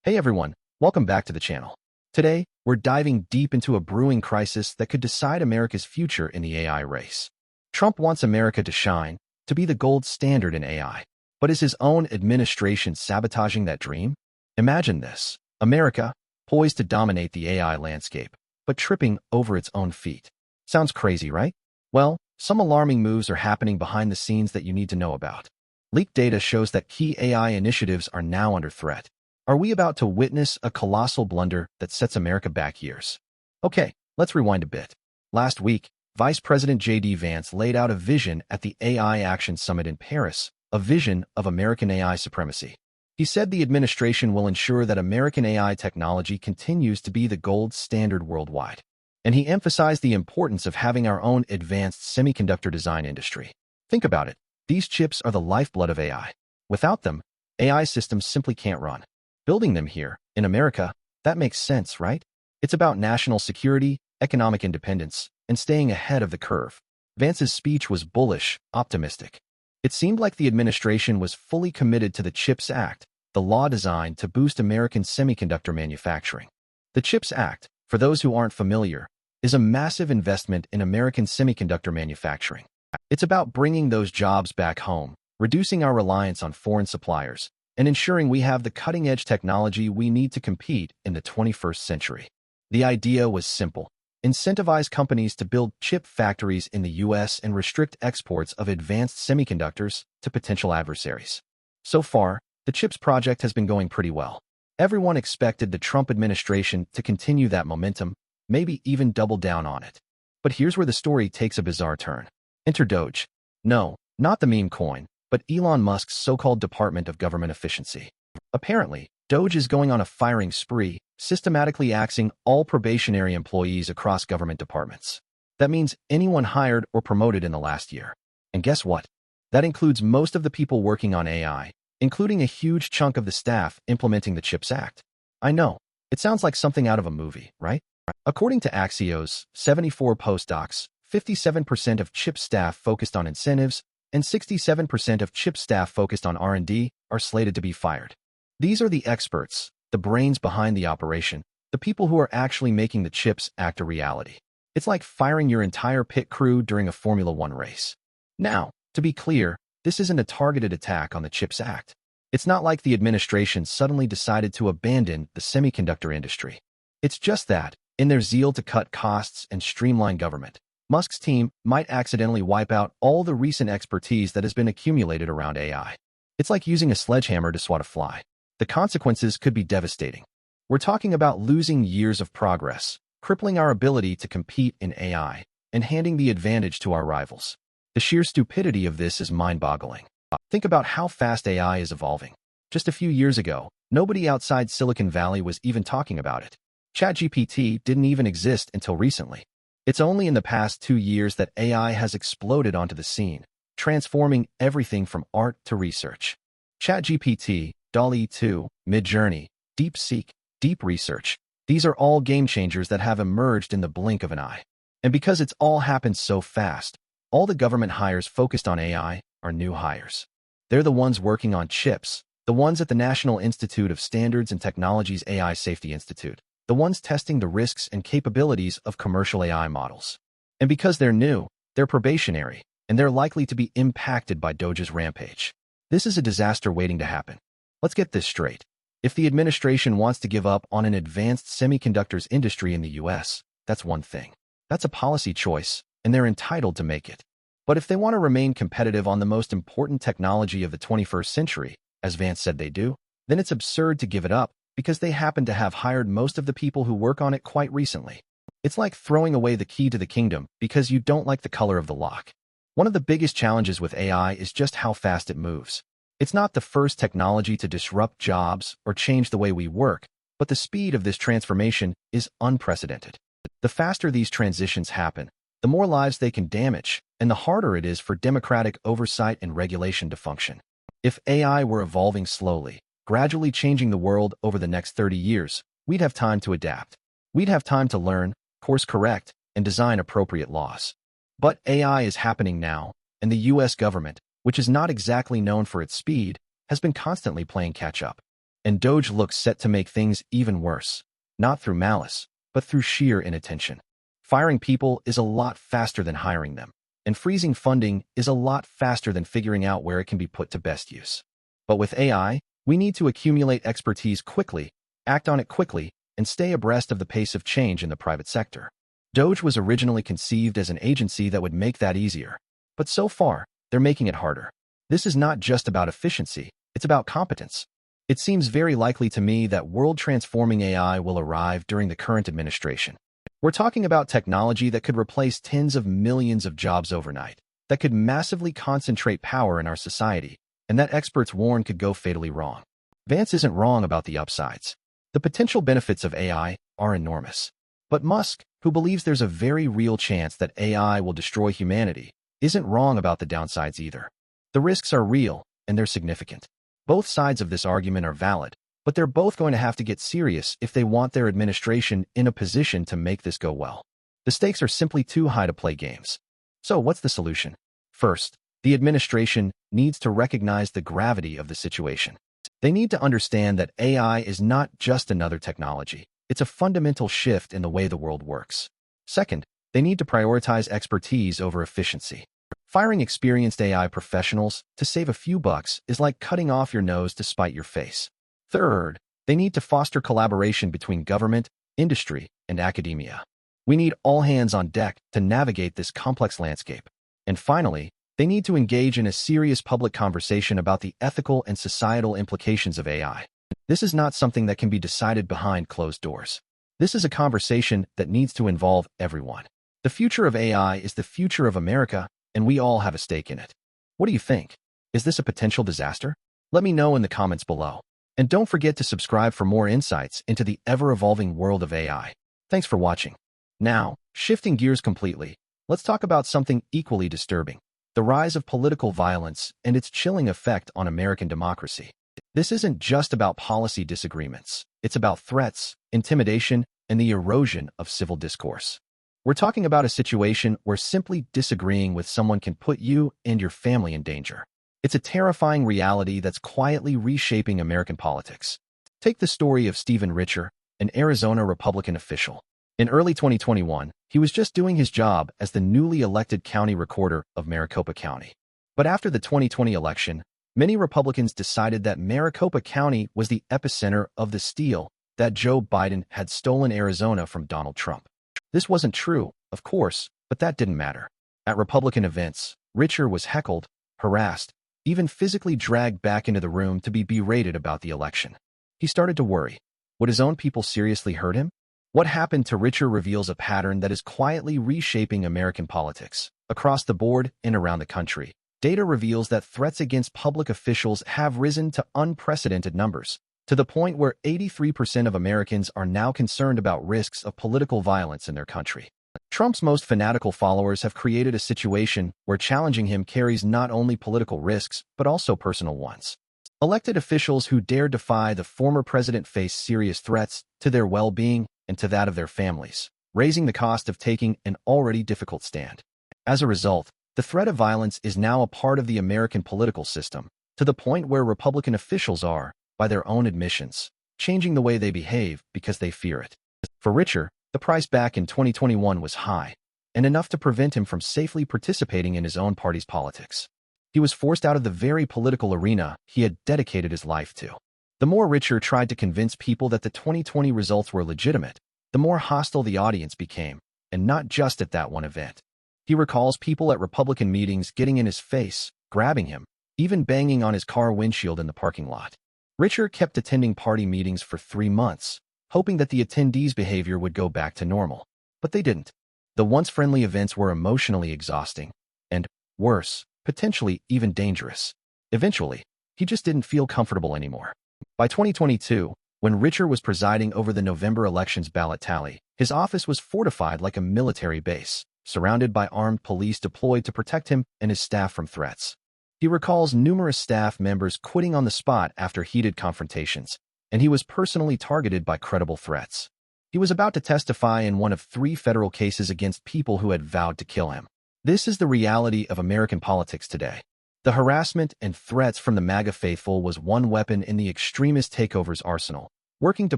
Hey everyone, welcome back to the channel. Today, we're diving deep into a brewing crisis that could decide America's future in the AI race. Trump wants America to shine, to be the gold standard in AI. But is his own administration sabotaging that dream? Imagine this: America, poised to dominate the AI landscape, but tripping over its own feet. Sounds crazy, right? Well, some alarming moves are happening behind the scenes that you need to know about. Leaked data shows that key AI initiatives are now under threat. Are we about to witness a colossal blunder that sets America back years? Okay, let's rewind a bit. Last week, Vice President J.D. Vance laid out a vision at the AI Action Summit in Paris, a vision of American AI supremacy. He said the administration will ensure that American AI technology continues to be the gold standard worldwide. And he emphasized the importance of having our own advanced semiconductor design industry. Think about it. These chips are the lifeblood of AI. Without them, AI systems simply can't run. Building them here, in America, that makes sense, right? It's about national security, economic independence, and staying ahead of the curve. Vance's speech was bullish, optimistic. It seemed like the administration was fully committed to the CHIPS Act, the law designed to boost American semiconductor manufacturing. The CHIPS Act, for those who aren't familiar, is a massive investment in American semiconductor manufacturing. It's about bringing those jobs back home, reducing our reliance on foreign suppliers, and ensuring we have the cutting-edge technology we need to compete in the 21st century. The idea was simple: incentivize companies to build chip factories in the U.S. and restrict exports of advanced semiconductors to potential adversaries. So far, the CHIPS project has been going pretty well. Everyone expected the Trump administration to continue that momentum, maybe even double down on it. But here's where the story takes a bizarre turn. Enter DOGE. No, not the meme coin, but Elon Musk's so-called Department of Government Efficiency. Apparently, DOGE is going on a firing spree, systematically axing all probationary employees across government departments. That means anyone hired or promoted in the last year. And guess what? That includes most of the people working on AI, including a huge chunk of the staff implementing the CHIPS Act. I know, it sounds like something out of a movie, right? According to Axios, 74 postdocs, 57% of CHIPS staff focused on incentives, and 67% of CHIPS staff focused on R&D are slated to be fired. These are the experts, the brains behind the operation, the people who are actually making the CHIPS Act a reality. It's like firing your entire pit crew during a Formula One race. Now, to be clear, this isn't a targeted attack on the CHIPS Act. It's not like the administration suddenly decided to abandon the semiconductor industry. It's just that, in their zeal to cut costs and streamline government, Musk's team might accidentally wipe out all the recent expertise that has been accumulated around AI. It's like using a sledgehammer to swat a fly. The consequences could be devastating. We're talking about losing years of progress, crippling our ability to compete in AI, and handing the advantage to our rivals. The sheer stupidity of this is mind-boggling. Think about how fast AI is evolving. Just a few years ago, nobody outside Silicon Valley was even talking about it. ChatGPT didn't even exist until recently. It's only in the past 2 years that AI has exploded onto the scene, transforming everything from art to research. ChatGPT, DALL-E 2, Midjourney, DeepSeek, Deep Research, these are all game changers that have emerged in the blink of an eye. And because it's all happened so fast, all the government hires focused on AI are new hires. They're the ones working on chips, the ones at the National Institute of Standards and Technology's AI Safety Institute, the ones testing the risks and capabilities of commercial AI models. And because they're new, they're probationary, and they're likely to be impacted by DOGE's rampage. This is a disaster waiting to happen. Let's get this straight. If the administration wants to give up on an advanced semiconductors industry in the US, that's one thing. That's a policy choice, and they're entitled to make it. But if they want to remain competitive on the most important technology of the 21st century, as Vance said they do, then it's absurd to give it up, because they happen to have hired most of the people who work on it quite recently. It's like throwing away the key to the kingdom because you don't like the color of the lock. One of the biggest challenges with AI is just how fast it moves. It's not the first technology to disrupt jobs or change the way we work, but the speed of this transformation is unprecedented. The faster these transitions happen, the more lives they can damage, and the harder it is for democratic oversight and regulation to function. If AI were evolving slowly, gradually changing the world over the next 30 years, we'd have time to adapt. We'd have time to learn, course correct, and design appropriate laws. But AI is happening now, and the US government, which is not exactly known for its speed, has been constantly playing catch-up. And DOGE looks set to make things even worse, not through malice, but through sheer inattention. Firing people is a lot faster than hiring them, and freezing funding is a lot faster than figuring out where it can be put to best use. But with AI, we need to accumulate expertise quickly, act on it quickly, and stay abreast of the pace of change in the private sector. DOGE was originally conceived as an agency that would make that easier, but so far, they're making it harder. This is not just about efficiency, it's about competence. It seems very likely to me that world-transforming AI will arrive during the current administration. We're talking about technology that could replace tens of millions of jobs overnight, that could massively concentrate power in our society, and that experts warn could go fatally wrong. Vance isn't wrong about the upsides. The potential benefits of AI are enormous. But Musk, who believes there's a very real chance that AI will destroy humanity, isn't wrong about the downsides either. The risks are real, and they're significant. Both sides of this argument are valid, but they're both going to have to get serious if they want their administration in a position to make this go well. The stakes are simply too high to play games. So what's the solution? First, the administration needs to recognize the gravity of the situation. They need to understand that AI is not just another technology. It's a fundamental shift in the way the world works. Second, they need to prioritize expertise over efficiency. Firing experienced AI professionals to save a few bucks is like cutting off your nose to spite your face. Third, they need to foster collaboration between government, industry, and academia. We need all hands on deck to navigate this complex landscape. And finally, they need to engage in a serious public conversation about the ethical and societal implications of AI. This is not something that can be decided behind closed doors. This is a conversation that needs to involve everyone. The future of AI is the future of America, and we all have a stake in it. What do you think? Is this a potential disaster? Let me know in the comments below. And don't forget to subscribe for more insights into the ever-evolving world of AI. Thanks for watching. Now, shifting gears completely, let's talk about something equally disturbing: the rise of political violence and its chilling effect on American democracy. This isn't just about policy disagreements. It's about threats, intimidation, and the erosion of civil discourse. We're talking about a situation where simply disagreeing with someone can put you and your family in danger. It's a terrifying reality that's quietly reshaping American politics. Take the story of Stephen Richer, an Arizona Republican official. In early 2021, he was just doing his job as the newly elected county recorder of Maricopa County. But after the 2020 election, many Republicans decided that Maricopa County was the epicenter of the steal that Joe Biden had stolen Arizona from Donald Trump. This wasn't true, of course, but that didn't matter. At Republican events, Richer was heckled, harassed, even physically dragged back into the room to be berated about the election. He started to worry. Would his own people seriously hurt him? What happened to Richer reveals a pattern that is quietly reshaping American politics. Across the board and around the country, data reveals that threats against public officials have risen to unprecedented numbers, to the point where 83% of Americans are now concerned about risks of political violence in their country. Trump's most fanatical followers have created a situation where challenging him carries not only political risks, but also personal ones. Elected officials who dare defy the former president face serious threats to their well-being and to that of their families, raising the cost of taking an already difficult stand. As a result, the threat of violence is now a part of the American political system, to the point where Republican officials are, by their own admissions, changing the way they behave because they fear it. For Richer, the price back in 2021 was high, and enough to prevent him from safely participating in his own party's politics. He was forced out of the very political arena he had dedicated his life to. The more Richer tried to convince people that the 2020 results were legitimate, the more hostile the audience became, and not just at that one event. He recalls people at Republican meetings getting in his face, grabbing him, even banging on his car windshield in the parking lot. Richer kept attending party meetings for 3 months, hoping that the attendees' behavior would go back to normal. But they didn't. The once friendly events were emotionally exhausting, and, worse, potentially even dangerous. Eventually, he just didn't feel comfortable anymore. By 2022, when Richer was presiding over the November election's ballot tally, his office was fortified like a military base, surrounded by armed police deployed to protect him and his staff from threats. He recalls numerous staff members quitting on the spot after heated confrontations, and he was personally targeted by credible threats. He was about to testify in one of 3 federal cases against people who had vowed to kill him. This is the reality of American politics today. The harassment and threats from the MAGA faithful was one weapon in the extremist takeover's arsenal, working to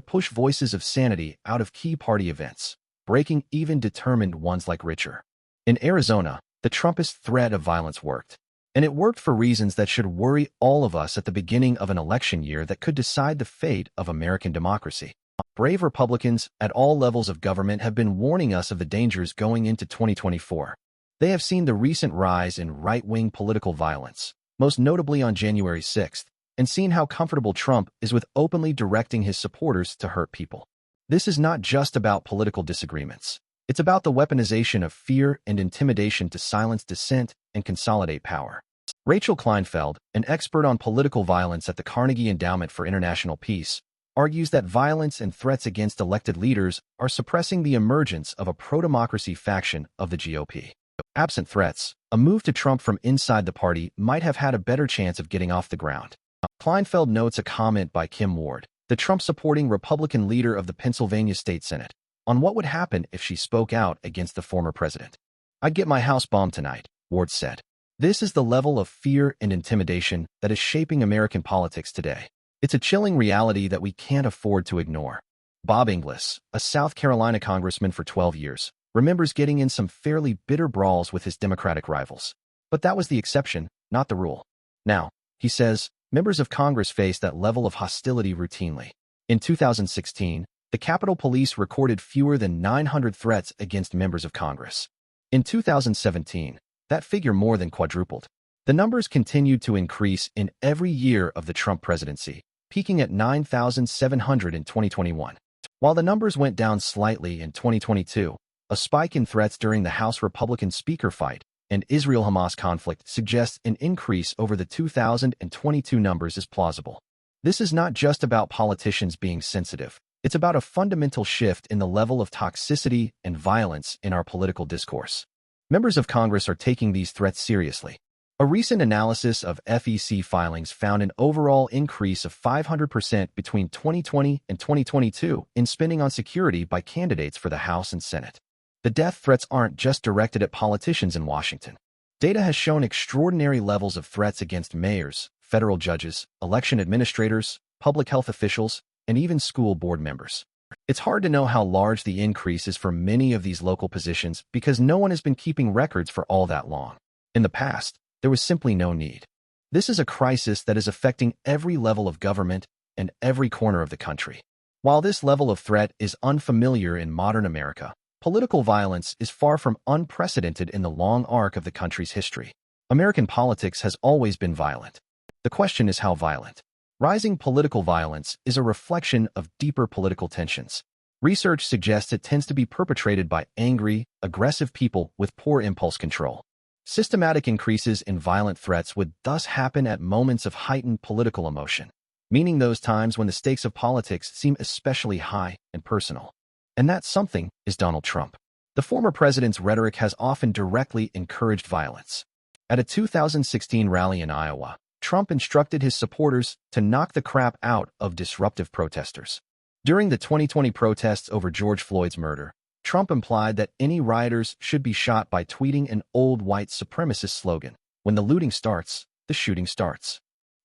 push voices of sanity out of key party events, breaking even determined ones like Richer. In Arizona, the Trumpist threat of violence worked. And it worked for reasons that should worry all of us at the beginning of an election year that could decide the fate of American democracy. Brave Republicans at all levels of government have been warning us of the dangers going into 2024. They have seen the recent rise in right-wing political violence, most notably on January 6th, and seen how comfortable Trump is with openly directing his supporters to hurt people. This is not just about political disagreements. It's about the weaponization of fear and intimidation to silence dissent and consolidate power. Rachel Kleinfeld, an expert on political violence at the Carnegie Endowment for International Peace, argues that violence and threats against elected leaders are suppressing the emergence of a pro-democracy faction of the GOP. Absent threats, a move to Trump from inside the party might have had a better chance of getting off the ground. Kleinfeld notes a comment by Kim Ward, the Trump-supporting Republican leader of the Pennsylvania State Senate, on what would happen if she spoke out against the former president. "I'd get my house bombed tonight," Ward said. This is the level of fear and intimidation that is shaping American politics today. It's a chilling reality that we can't afford to ignore. Bob Inglis, a South Carolina congressman for 12 years, remembers getting in some fairly bitter brawls with his Democratic rivals. But that was the exception, not the rule. Now, he says, members of Congress face that level of hostility routinely. In 2016, the Capitol Police recorded fewer than 900 threats against members of Congress. In 2017, that figure more than quadrupled. The numbers continued to increase in every year of the Trump presidency, peaking at 9,700 in 2021. While the numbers went down slightly in 2022, a spike in threats during the House Republican speaker fight and Israel-Hamas conflict suggests an increase over the 2022 numbers is plausible. This is not just about politicians being sensitive. It's about a fundamental shift in the level of toxicity and violence in our political discourse. Members of Congress are taking these threats seriously. A recent analysis of FEC filings found an overall increase of 500% between 2020 and 2022 in spending on security by candidates for the House and Senate. The death threats aren't just directed at politicians in Washington. Data has shown extraordinary levels of threats against mayors, federal judges, election administrators, public health officials, and even school board members. It's hard to know how large the increase is for many of these local positions because no one has been keeping records for all that long. In the past, there was simply no need. This is a crisis that is affecting every level of government and every corner of the country. While this level of threat is unfamiliar in modern America, political violence is far from unprecedented in the long arc of the country's history. American politics has always been violent. The question is how violent. Rising political violence is a reflection of deeper political tensions. Research suggests it tends to be perpetrated by angry, aggressive people with poor impulse control. Systematic increases in violent threats would thus happen at moments of heightened political emotion, meaning those times when the stakes of politics seem especially high and personal. And that something is Donald Trump. The former president's rhetoric has often directly encouraged violence. At a 2016 rally in Iowa, Trump instructed his supporters to knock the crap out of disruptive protesters. During the 2020 protests over George Floyd's murder, Trump implied that any rioters should be shot by tweeting an old white supremacist slogan, "When the looting starts, the shooting starts."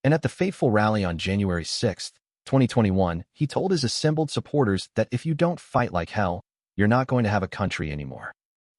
And at the fateful rally on January 6, 2021, he told his assembled supporters that if you don't fight like hell, you're not going to have a country anymore.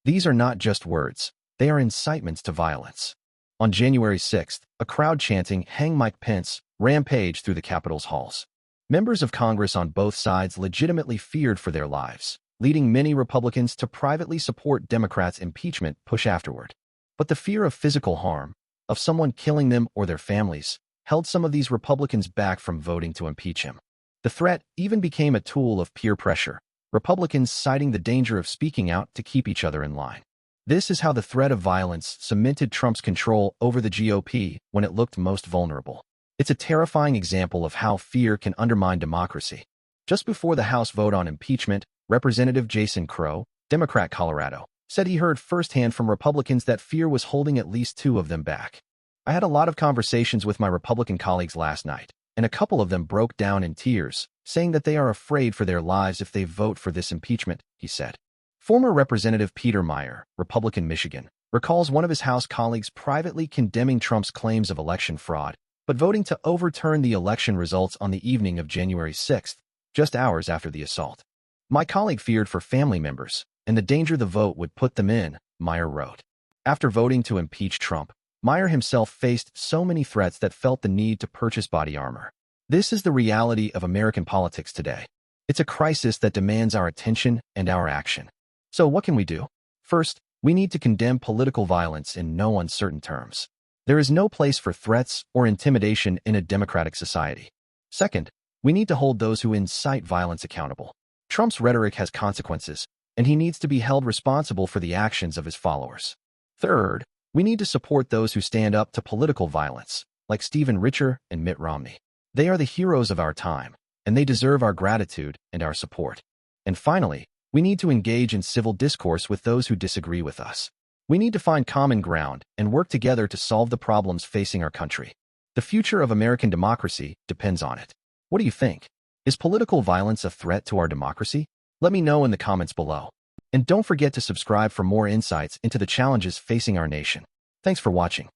These are not just words, they are incitements to violence. On January 6th, a crowd chanting, "Hang Mike Pence," rampaged through the Capitol's halls. Members of Congress on both sides legitimately feared for their lives, leading many Republicans to privately support Democrats' impeachment push afterward. But the fear of physical harm, of someone killing them or their families, held some of these Republicans back from voting to impeach him. The threat even became a tool of peer pressure, Republicans citing the danger of speaking out to keep each other in line. This is how the threat of violence cemented Trump's control over the GOP when it looked most vulnerable. It's a terrifying example of how fear can undermine democracy. Just before the House vote on impeachment, Representative Jason Crow, Democrat Colorado, said he heard firsthand from Republicans that fear was holding at least two of them back. "I had a lot of conversations with my Republican colleagues last night, and a couple of them broke down in tears, saying that they are afraid for their lives if they vote for this impeachment," he said. Former Representative Peter Meyer, Republican Michigan, recalls one of his House colleagues privately condemning Trump's claims of election fraud, but voting to overturn the election results on the evening of January 6th, just hours after the assault. My colleague feared for family members and the danger the vote would put them in, Meyer wrote. After voting to impeach Trump, Meyer himself faced so many threats that felt the need to purchase body armor. This is the reality of American politics today. It's a crisis that demands our attention and our action. So what can we do? First, we need to condemn political violence in no uncertain terms. There is no place for threats or intimidation in a democratic society. Second, we need to hold those who incite violence accountable. Trump's rhetoric has consequences, and he needs to be held responsible for the actions of his followers. Third, we need to support those who stand up to political violence, like Stephen Richer and Mitt Romney. They are the heroes of our time, and they deserve our gratitude and our support. And finally, we need to engage in civil discourse with those who disagree with us. We need to find common ground and work together to solve the problems facing our country. The future of American democracy depends on it. What do you think? Is political violence a threat to our democracy? Let me know in the comments below. And don't forget to subscribe for more insights into the challenges facing our nation. Thanks for watching.